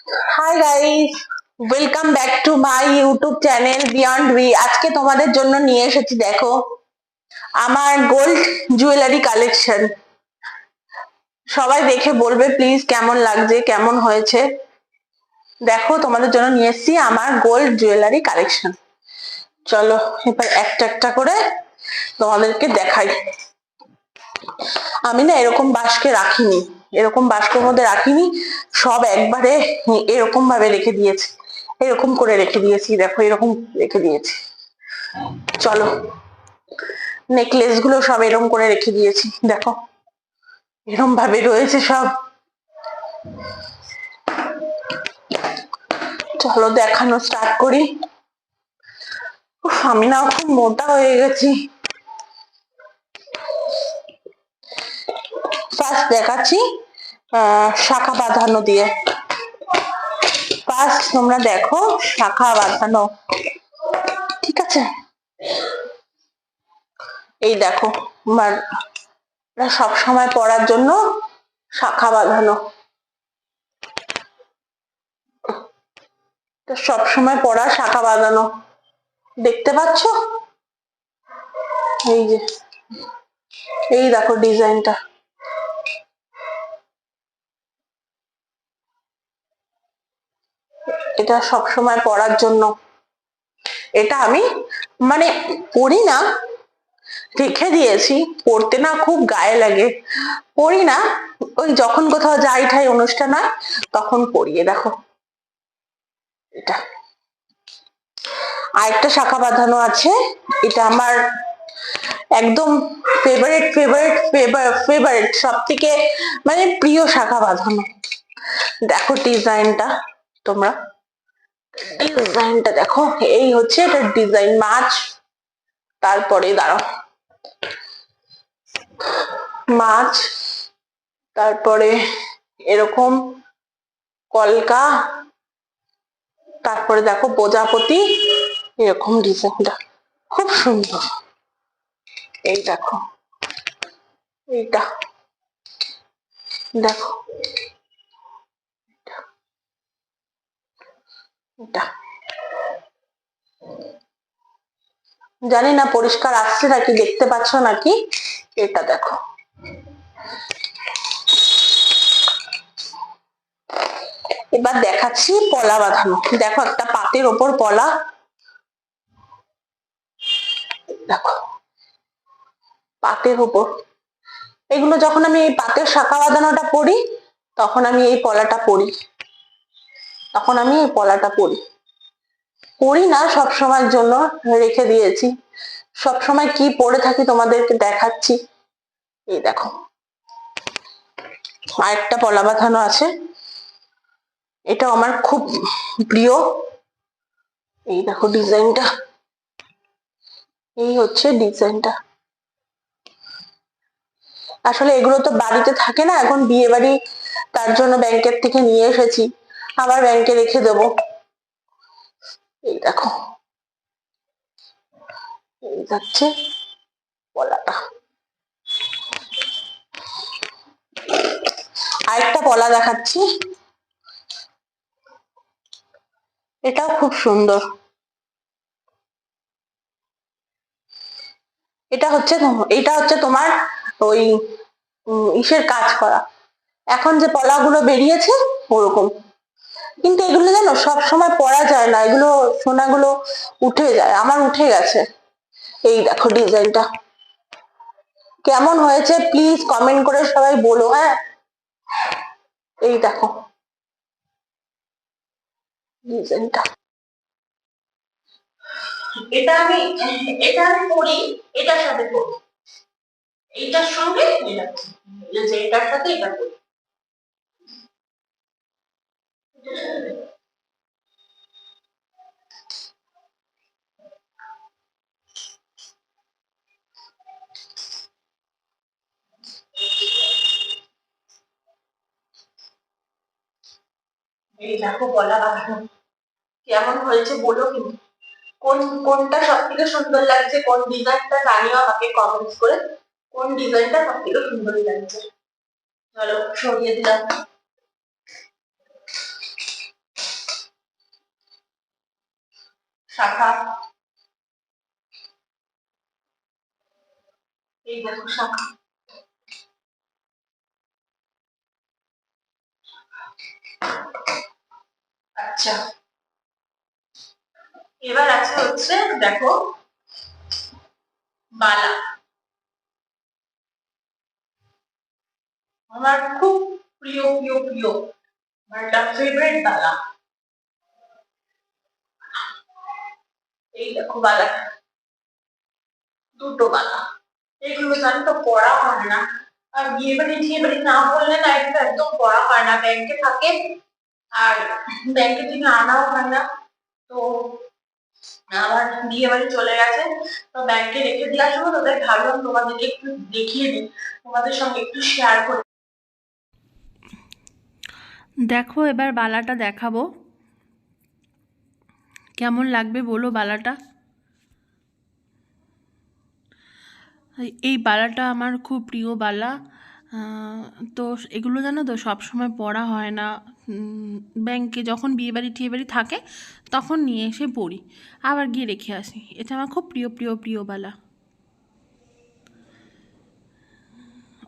Hi guys, welcome back to my YouTube channel beyond we. আজকে তোমাদের জন্য নিয়ে এসেছি, দেখো আমার গোল্ড জুয়েলারি কালেকশন। সবাই দেখে বলবে প্লিজ কেমন লাগছে, কেমন হয়েছে। দেখো তোমাদের জন্য নিয়ে এসেছি আমার গোল্ড জুয়েলারি কালেকশন। চলো এবার একটা একটা করে তোমাদেরকে দেখাই। আমি না এরকম বাস্কে রাখিনি, এরকম বাস্কের মধ্যে রাখিনি, সব একবারে এরকম ভাবে রেখে দিয়েছি, এরকম করে রেখে দিয়েছি, দেখো এরকম রেখে দিয়েছি। চলো নেকলেস গুলো সব এরকম করে রেখে দিয়েছি, দেখো এরকম ভাবে রয়েছে সব। চলো দেখানো স্টার্ট করি। আমি না খুব মোটা হয়ে গেছি। ফার্স্ট দেখাচ্ছি শাখা বাঁধানো দিয়ে। ফার্স্ট তোমরা দেখো শাখা বাঁধানো, ঠিক আছে? এই দেখো আমার সব সময় পরার জন্য শাখা বাঁধানো, সব সময় পরা শাখা বাঁধানো, দেখতে পাচ্ছ? এই যে এই দেখো ডিজাইনটা, এটা সব সময় পরার জন্য। এটা আমি মানে পরি না, রেখে দিয়েছি, পরতে না খুব গায়ে লাগে, পরি না। ওই যখন কোথাও যাই ঠাই অনুষ্ঠান হয় তখন পরিয়ে। দেখো এটা আরেকটা শাখা বাঁধানো আছে, এটা আমার একদম ফেভারিট ফেভারিট ফেভারিট সব থেকে মানে প্রিয় শাখা বাঁধানো। দেখো ডিজাইনটা, তোমরা ডিজাইনটা দেখো, এই হচ্ছে এটা ডিজাইন মাছ। তারপরে দাঁড়াও, মাছ, তারপরে এরকম কলকা, তারপরে দেখো প্রজাপতি, এরকম ডিজাইনটা খুব সুন্দর। এই দেখো এইটা, দেখো এটা, জানি না পরিষ্কার আসছে নাকি, দেখতে পাচ্ছ নাকি? এটা দেখো, এবার দেখাচ্ছি পলা বাঁধানো। দেখো একটা পাতের ওপর পলা, দেখো পাতের ওপর। এগুলো যখন আমি এই পাতের শাখা বাঁধানোটা পরি তখন আমি এই পলাটা পরি, তখন আমি এই পলাটা পরি। পরি না সব সময়ের জন্য, রেখে দিয়েছি। সব সময় কি পরে থাকি তোমাদেরকে দেখাচ্ছি। এই দেখো আরেকটা পলা বাঁধানো আছে, এটা আমার খুব প্রিয়। এই দেখো ডিজাইনটা, এই হচ্ছে ডিজাইনটা। আসলে এগুলো তো বাড়িতে থাকে না, এখন বিয়ে বাড়ি, তার জন্য ব্যাংকের থেকে নিয়ে এসেছি, আবার ব্যাংকে রেখে দেবো। এই দেখো এই যাচ্ছে পলাটা। আরেকটা পলা দেখাচ্ছি, এটাও খুব সুন্দর। এটা হচ্ছে তোমার ওই ইসের কাজ করা, এখন যে পলাগুলো বেরিয়েছে ওরকম। কিন্তু এগুলো জানো সব সময় পরা যায় না, এগুলো সোনাগুলো উঠে যায়, আমার উঠে গেছে। এই দেখো ডিজাইনটা কেমন হয়েছে প্লিজ কমেন্ট করে সবাই বলো, হ্যাঁ? এই দেখো ডিজাইনটা, এটা আমি এটা আমি পরি, এটার সাথে পরি, এইটার সঙ্গে এটা, যে এটার সাথে এটা পরি। এই দেখো পলা বাঁধানো কেমন হয়েছে বলো কিন্তু, কোনটা সব থেকে সুন্দর লাগছে, কোন ডিজাইনটা জানিও আমাকে কমেন্টস করে, কোন ডিজাইনটা সব থেকে সুন্দর লাগছে। চলো সরিয়ে দিলাম। শাখা, এই দেখো শাখা। আচ্ছা, এবার আছে হচ্ছে দেখো বালা। আমার খুব প্রিয় প্রিয় প্রিয়, আমার একটা ফেভারিট বালা। এই দেখো বালা, দুটো বালা। এগুলো জানি তো পড়া হয় না, আর বিয়ে বাড়ি টিয়ে বাড়ি না বললে না এটা একদম পড়া হয় না, ব্যাংকে থাকে আর ব্যাংকে থেকে আনাও হয় না। তো আমার বিয়ে বাড়ি চলে গেছে, তো ব্যাংকে রেখে দিয়ে আসবো, তো তাই ভাবলাম তোমাদেরকে একটু দেখিয়ে দিই, তোমাদের সঙ্গে একটু শেয়ার করি। দেখো এবার বালাটা দেখাবো, কেমন লাগবে বলো বালাটা। এই বালাটা আমার খুব প্রিয় বালা। তো এগুলো জানো তো সবসময় পরা হয় না, ব্যাংকে যখন বিয়েবাড়ি টিয়েবাড়ি থাকে তখন নিয়ে এসে পড়ি, আবার গিয়ে রেখে আসি। এটা আমার খুব প্রিয় প্রিয় প্রিয় বালা।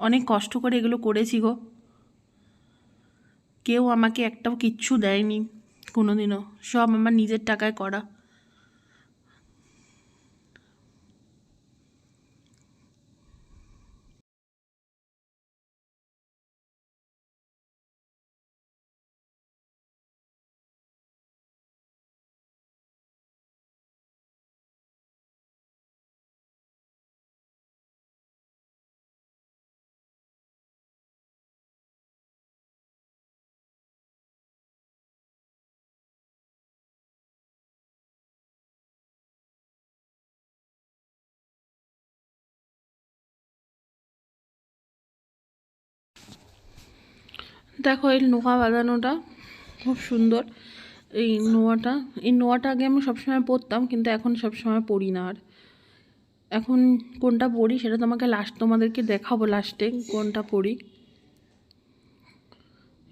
অনেক কষ্ট করে এগুলো করেছি গো, কেউ আমাকে একটাও কিচ্ছু দেয়নি কোনোদিনও, সব আমার নিজের টাকায় করা। দেখো এই নোয়া বাঁধানোটা খুব সুন্দর। এই নোয়াটা আগে আমি সবসময় পরতাম, কিন্তু এখন সবসময় পরি না। আর এখন কোনটা পরি সেটা তোমাদেরকে দেখাবো লাস্টে, কোনটা পরি।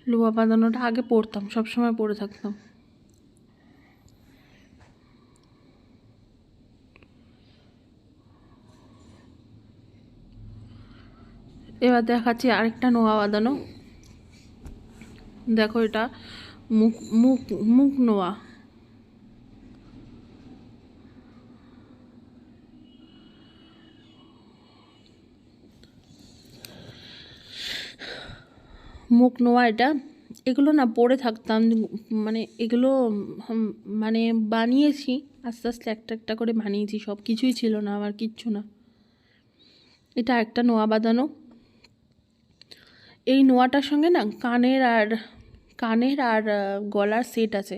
লোয়া বাঁধানোটা আগে পরতাম, সবসময় পরে থাকতাম। এবার দেখাচ্ছি আরেকটা নোয়া বাঁধানো। দেখো এটা মুখ মুখ মুখ নোয়া। মুখ নোয়া এটা, এগুলো না পরে থাকতাম, মানে এগুলো মানে বানিয়েছি আস্তে আস্তে, একটা একটা করে বানিয়েছি, সব কিছুই ছিল না আমার, কিচ্ছু না। এটা একটা নোয়া বাঁধানো। এই নোয়াটার সঙ্গে না কানের আর গলার সেট আছে।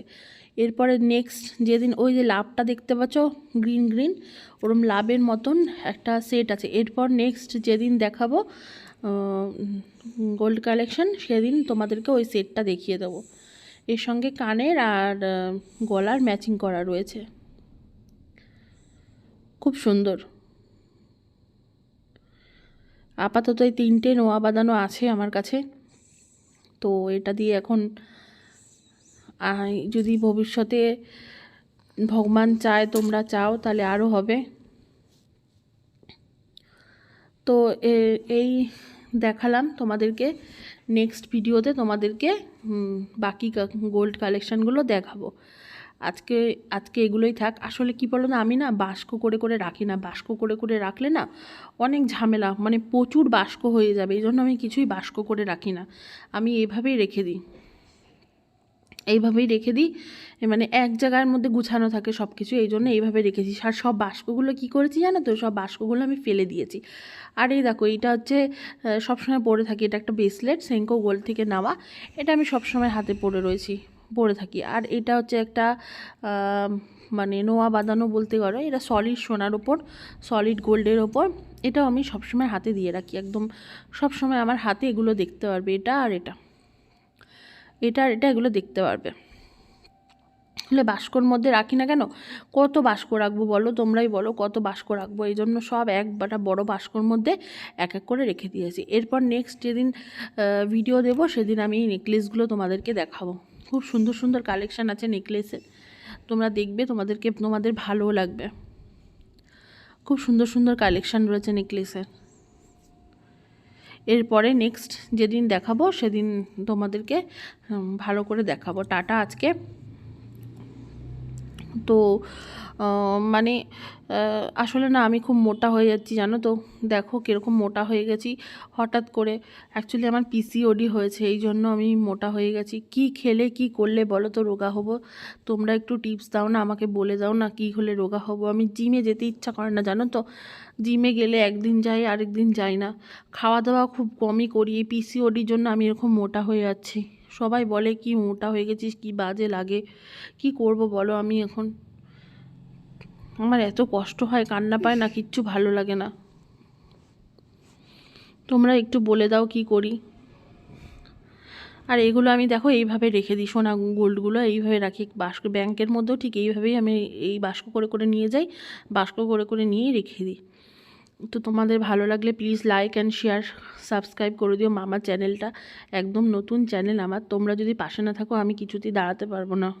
এরপরে নেক্সট যেদিন ওই যে লাভটা দেখতে পাচ্ছ গ্রিন গ্রিন, ওরম লাভের মতন একটা সেট আছে। এরপর নেক্সট যেদিন দেখাবো গোল্ড কালেকশন, সেদিন তোমাদেরকে ওই সেটটা দেখিয়ে দেবো। এর সঙ্গে কানের আর গলার ম্যাচিং করা রয়েছে, খুব সুন্দর। আপাতত এই 3টে নোয়া বাঁধানো আছে আমার কাছে। তো এটা দিয়ে এখন যদি ভবিষ্যতে ভগবান চায়, তোমরা চাও, তাহলে আরও হবে। তো এই দেখালাম তোমাদেরকে। নেক্সট ভিডিওতে তোমাদেরকে বাকি গোল্ড কালেকশানগুলো দেখাবো। আজকে আজকে এগুলোই থাক। আসলে কি বলো না, আমি না বাস্ক করে করে রাখি না, বাস্ক করে করে রাখলে না অনেক ঝামেলা, মানে প্রচুর বাস্ক হয়ে যাবে, এই জন্য আমি কিছুই বাস্ক করে রাখি না, আমি এইভাবেই রেখে দিই। মানে এক জায়গার মধ্যে গুছানো থাকে সব কিছু, এই জন্য এইভাবে রেখেছি। আর সব বাস্কগুলো কী করেছি জানো তো, সব বাস্কগুলো আমি ফেলে দিয়েছি। আর এই দেখো এইটা হচ্ছে সবসময় পরে থাকি, এটা একটা ব্রেসলেট সেঙ্কো গোল্ড থেকে নেওয়া, এটা আমি সবসময় হাতে পরে থাকি। আর এটা হচ্ছে একটা মানে নোয়া বাঁধানো বলতে পারো, এটা সলিড সোনার ওপর, সলিড গোল্ডের ওপর। এটাও আমি সবসময় হাতে দিয়ে রাখি, একদম সবসময় আমার হাতে এগুলো দেখতে পারবে, এটা আর এটা, এটা আর এটা, এগুলো দেখতে পারবে। হলে বাস্কর মধ্যে রাখি না কেন, কত বাস্ক রাখবো বলো, তোমরাই বলো কত বাস্ক রাখবো, এই জন্য সব একটা বড় বাস্কর মধ্যে এক এক করে রেখে দিয়েছি। এরপর নেক্সট যেদিন ভিডিও দেবো সেদিন আমি এই নেকলেসগুলো তোমাদেরকে দেখাবো। খুব সুন্দর সুন্দর কালেকশান আছে নেকলেসের, তোমরা দেখবে, তোমাদের ভালোও লাগবে। খুব সুন্দর সুন্দর কালেকশান রয়েছে নেকলেসের। এরপরে নেক্সট যেদিন দেখাবো সেদিন তোমাদেরকে ভালো করে দেখাবো। টাটা আজকে। তো মানে আসলে না আমি খুব মোটা হয়ে যাচ্ছি জানো তো, দেখো কীরকম মোটা হয়ে গেছি হঠাৎ করে। অ্যাকচুয়ালি আমার পিসিওডি হয়েছে, এই জন্য আমি মোটা হয়ে গেছি। কি খেলে কি করলে বলো তো রোগা হব? তোমরা একটু টিপস দাও না, আমাকে বলে দাও না কী হলে রোগা হব। আমি জিমে যেতে ইচ্ছা করে না জানো তো, জিমে গেলে একদিন যাই আরেক দিন যাই না, খাওয়া দাওয়া খুব কমই করি। এই পিসিওডির জন্য আমি এরকম মোটা হয়ে যাচ্ছি। সবাই বলে কি মোটা হয়ে গেছিস, কি বাজে লাগে। কি করব বলো, আমি এখন আমার এত কষ্ট হয়, কান্না পায় না, কিচ্ছু ভালো লাগে না। তোমরা একটু বলে দাও কি করি। আর এগুলো আমি দেখো এইভাবে রেখে দিই, সোনা গোল্ডগুলো এইভাবে রাখি বাস্ক, ব্যাংকের মধ্যেও ঠিক এইভাবেই আমি এই বাস্ক করে করে নিয়ে যাই, বাস্ক করে করে নিয়েই রেখে দিই। তো তোমাদের ভালো লাগলে please like and share, subscribe করে দিও মামার চ্যানেলটা। একদম নতুন চ্যানেল আমার, তোমরা যদি পাশে না থাকো আমি কিছুতেই দাঁড়াতে পারবো না।